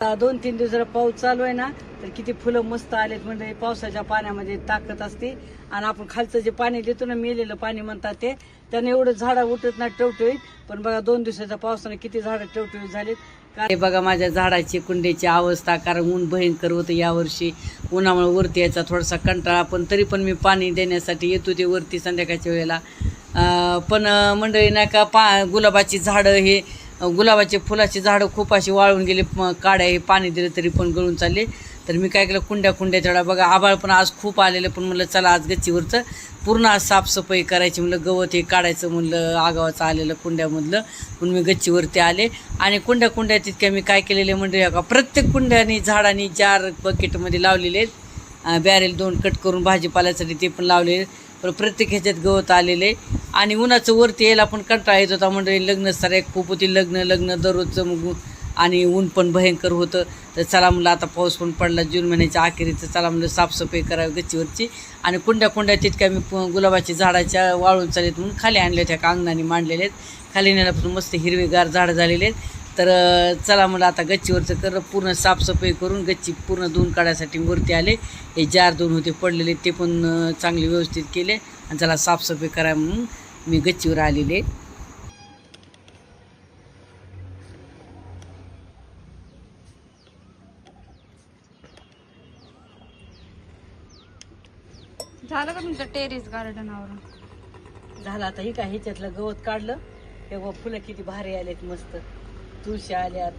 2-3 दिवस जरा पाऊस चालू आहे ना तर किती फुलं मस्त आलेत. म्हणजे पावसाच्या पाण्यामध्ये ताकद असते आणि आपण खालचं जे पाणी देतो ना, मेलेलं पाणी म्हणतात ते, त्याने एवढं झाडं उठत नाही टवटवीत. पण बघा 2 दिवसाच्या पावसाने किती झाडं टवटवीत झालीत. काय बघा माझ्या झाडाची कुंडीची अवस्था, कारण ऊन भयंकर होतं यावर्षी. उन्हामुळे वरती यायचा थोडासा कंटाळा, पण तरी पण मी पाणी देण्यासाठी येतो ते वरती संध्याकाळच्या वेळेला. पण मंडळी नाही का, गुलाबाची झाडं, हे गुलाबाचे फुलाची झाडं खूप अशी वाळून गेले. काड्या हे पाणी दिलं तरी पण गळून चालले. तर मी काय केलं, कुंड्या तेवढा बघा, आभाळ पण आज खूप आलेलं. पण म्हणलं चला आज गच्चीवरचं पूर्ण आज साफसफाई करायची, म्हणलं गवत हे काढायचं, म्हणलं आगावाचं आलेलं कुंड्यामधलं. म्हणून मी गच्चीवरती आले आणि कुंड्या तितक्या मी काय केलेले म्हणजे का, प्रत्येक कुंड्यानी झाडांनी 4 बकेटमध्ये लावलेले आहेत. बॅरेल 2 कट करून भाजीपाल्यासाठी ते पण लावलेले. पण प्रत्येक ह्याच्यात गवत आलेले आणि उन्हाचं वरती यायला पण कंटाळा येत होता. म्हणजे लग्न सारे खूप होती, लग्न दररोजचं मग, आणि ऊन पण भयंकर होतं. तर चला म्हणलं आता पाऊस पण पडला जून महिन्याच्या अखेरीचं, चला म्हणलं साफसफाई करावी गच्चीवरची. आणि कुंड्या तितक्या मी गुलाबाची झाडाच्या वाळून चालेत म्हणून खाली आणले, त्या अंगणाने मांडलेले आहेत. खाली नेल्यापासून मस्त हिरवेगार झाडं झालेले आहेत. तर चला मला आता गच्चीवरचं पूर्ण साफसफाई करून गच्ची पूर्ण धुवून काढायसाठी वरती आले. हे जार 2 होते पडलेले, ते पण चांगले व्यवस्थित केले. आणि चला साफसफाई करा म्हणून मी गच्चीवर आलेले. झालं का तुमचं टेरेस गार्डनावर? झालं आता. हे काय, ह्याच्यातलं गवत काढलं, हे फुलं किती भारी आलेत, मस्त तुळशी आल्यात.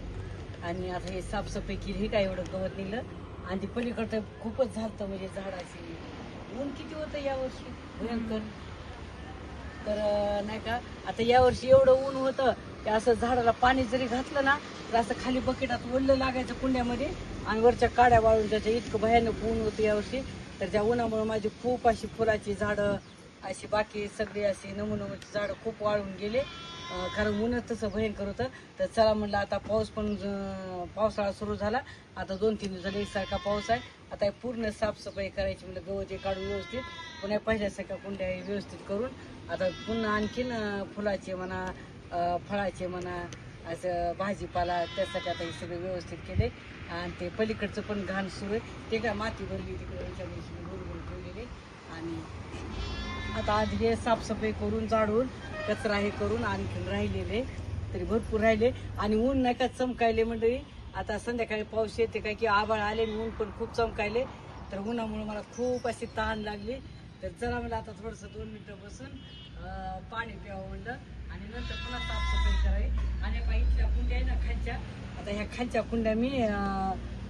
आणि आता हे साफसफाई केली, हे काय एवढं गवत निघलं. आणि ती पलीकडं खूपच झालं, म्हणजे झाडाची ऊन किती होतं यावर्षी, भयंकर. तर नाही का, आता यावर्षी एवढं ऊन होतं की असं झाडाला पाणी जरी घातलं ना तर असं खाली बकेटात ओढलं लागायचं कुंड्यामध्ये, आणि वरच्या काड्या वाळून त्याच्या इतकं भयानक ऊन होतं यावर्षी. तर त्या उन्हामुळे माझी खूप अशी फुलाची झाडं, अशी बाकी सगळी अशी नमुनमुची झाडं खूप वाळून गेले, कारण ऊनच तसं भयंकर होतं. तर चला म्हणलं आता पाऊस पण, पावसाळा सुरू झाला. आता 2-3 दिवस झाले एकसारखा पाऊस आहे. आता पूर्ण साफसफाई करायची, म्हणजे गवत काढून व्यवस्थित, पुन्हा पहिल्यासारख्या कुंड्या व्यवस्थित करून आता पुन्हा आणखीन फुलाचे म्हणा, फळाचे म्हणा, असं भाजीपाला, त्यासाठी आता हे सगळे व्यवस्थित केले. आणि ते पलीकडचं पण घाण सुरू आहे, ते काय माती भरली तिकडे बरोबर ठेवलेले. आणि आता आज हे साफसफाई करून झाडून कचरा हे करून आणखीन राहिलेले तरी भरपूर राहिले. आणि ऊन नाही का चमकायले मंडळी. आता संध्याकाळी पाऊस येते काय की आभाळ आले, ऊन पण खूप चमकायले. तर उन्हामुळे मला खूप अशी तहान लागली. तर चला मला आता थोडंसं 2 मिनटं बसून पाणी प्यावं म्हणलं, आणि नंतर पुन्हा साफसफाई करावी. आणि आता इथल्या कुंड्या आहे ना खालच्या, आता ह्या खालच्या कुंड्या मी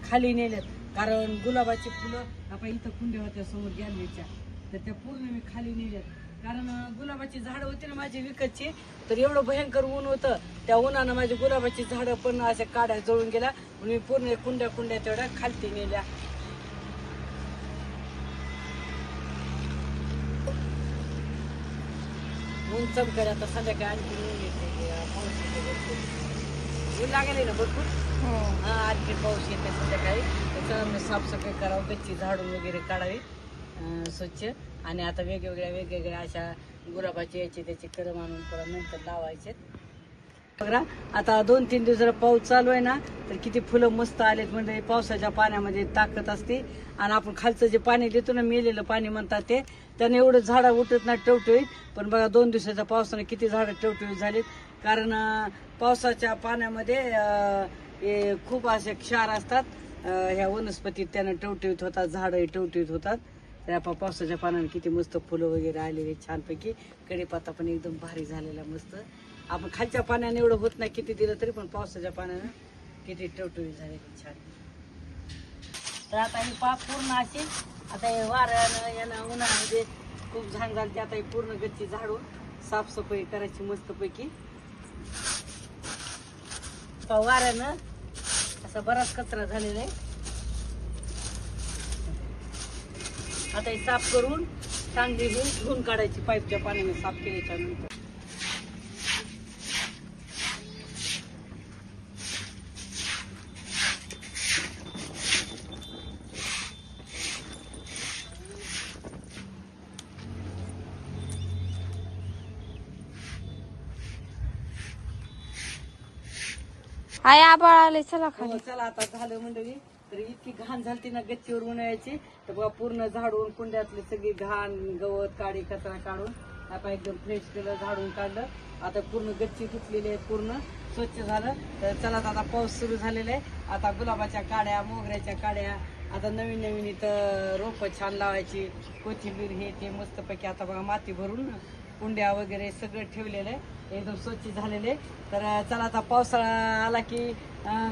खाली नेल्यात, कारण गुलाबाची फुलं आपण इथं कुंड्या होत्या समोर गॅलरीच्या, तर त्या पूर्ण मी खाली नेल्यात. कारण गुलाबाची झाडं होती ना माझी विकतची, तर एवढं भयंकर ऊन होतं, त्या उन्हानं माझी गुलाबाची झाडं पण अशा काड्या जळून गेल्या. म्हणून मी पूर्ण कुंड्या तेवढ्या खालती नेल्या. ऊन चमकायला आता संध्याकाळी आणखी ऊन येते, पाऊस येते, ऊन लागेल ना भरपूर. आणखी पाऊस येते संध्याकाळी. त्याच्यावर साफसफाई करावं, गच्ची झाडून वगैरे काढावी स्वच्छ. आणि आता वेगवेगळ्या अशा गुलाबाचे याचे त्याचे करम आणून परत नंतर लावायचे. बघा आता 2-3 दिवस जरा पाऊस चालू आहे ना तर किती फुलं मस्त आलेत. म्हणजे पावसाच्या पाण्यामध्ये ताकद असते, आणि आपण खालचं जे पाणी देतो ना, मेलेलं पाणी म्हणतात ते, त्याने एवढं झाडं उठत नाही टवटवीत. पण बघा 2 दिवसाच्या पावसाने किती झाडं टवटवीत झालीत. कारण पावसाच्या पाण्यामध्ये खूप असे क्षार असतात ह्या वनस्पतीत, त्यानं टवटवीत होतात, झाडं टवटवीत होतात. तर आपण पावसाच्या पाण्याने किती मस्त फुलं वगैरे आलेली छानपैकी. कढीपत्ता पण एकदम भारी झालेला मस्त. आपण खालच्या पाण्याने एवढं होत नाही किती दिलं तरी, पण पावसाच्या पाण्यानं किती टवटवीत झालेली छान. तर आता ही पूर्ण अशी, आता हे वाऱ्यानं यानं उन्हाळ्यामध्ये खूप झाड झाली. आता ही पूर्ण गच्ची झाडून साफसफाई करायची मस्तपैकी. वाऱ्यानं असा बराच कचरा झालेला आहे. आता हे साफ करून चांगली धुवून काढायची पाईपच्या पाण्याने साफ केल्याच्या नंतर. आई आबाळ आले, चला हो खाली. चला आता झालं मंडळी. तर इतकी घाण झालती ना गच्चीवर उन्हाळ्याची, तर बघा पूर्ण झाडून कुंड्यातली सगळी घाण गवत काडी कचरा काढून आता एकदम फ्रेश केलं, झाडून काढलं. आता पूर्ण गच्ची धुतलेली आहे, पूर्ण स्वच्छ झालं. तर चला आता पाऊस सुरू झालेला आहे. आता गुलाबाच्या काड्या, मोगऱ्याच्या काड्या, आता नवीन नवीन इथं रोपं छान लावायची, कोथिंबीर हे ते मस्तपैकी आता बघा माती भरून कुंड्या वगैरे सगळं ठेवलेलं आहे, एकदम स्वच्छ झालेले. तर चला आता पावसाळा आला की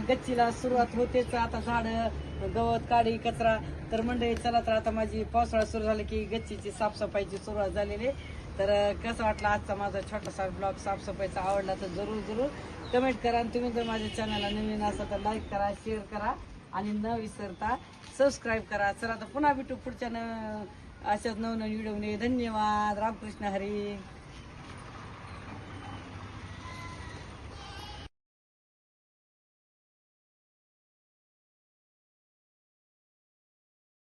गच्चीला सुरुवात होतेच. आता झाडं गवत काडी कचरा. तर मंडळी चला तर आता माझी पावसाळा सुरू झाला की गच्चीची साफसफाईची सुरुवात झालेली आहे. तर कसं वाटलं आजचा माझा छोटासा ब्लॉग साफसफाईचा आवडला तर जरूर कमेंट करा. आणि तुम्ही जर माझ्या चॅनलला नवीन असाल तर लाईक करा, शेअर करा आणि न विसरता सबस्क्राईब करा. चला तर पुन्हा भेटू पुढच्या अशाच नवनवीन व्हिडिओमध्ये. धन्यवाद. रामकृष्ण हरी.